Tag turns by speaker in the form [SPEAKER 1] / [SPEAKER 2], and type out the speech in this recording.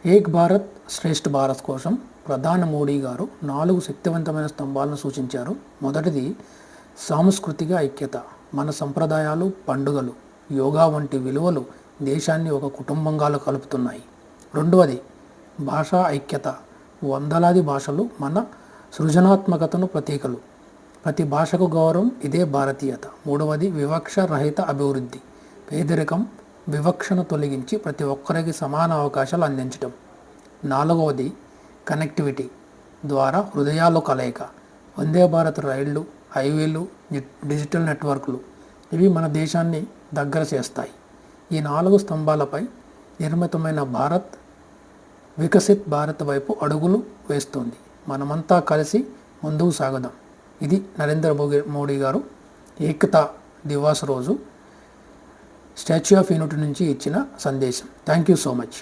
[SPEAKER 1] ఏక్ భారత్ శ్రేష్ఠ భారత్ కోసం ప్రధాని మోడీ గారు 4 శక్తివంతమైన స్తంభాలను సూచించారు. మొదటిది సాంస్కృతిక ఐక్యత. మన సంప్రదాయాలు, పండుగలు, యోగా వంటి విలువలు దేశాన్ని ఒక కుటుంబంగా కలుపుతున్నాయి. రెండవది భాషా ఐక్యత. వందలాది భాషలు మన సృజనాత్మకతను ప్రతీకలు. ప్రతి భాషకు గౌరవం, ఇదే భారతీయత. మూడవది వివక్ష రహిత అభివృద్ధి. పేదరికం, వివక్షను తొలగించి ప్రతి ఒక్కరికి సమాన అవకాశాలు అందించడం. నాలుగవది కనెక్టివిటీ ద్వారా హృదయాల కలయిక. వందే భారత్ రైళ్లు, హైవేలు, డిజిటల్ నెట్వర్క్లు ఇవి మన దేశాన్ని దగ్గర చేస్తాయి. ఈ 4 స్తంభాలపై నిర్మితమైన భారత్ వికసిత్ భారత్ వైపు అడుగులు వేస్తుంది. మనమంతా కలిసి ముందుకు సాగుదాం. ఇది నరేంద్ర మోడీ గారు ఏకతా దివాస్ రోజు స్టాచ్యూ ఆఫ్ యూనిటీ నుంచి ఇచ్చిన సందేశం. Thank you so much.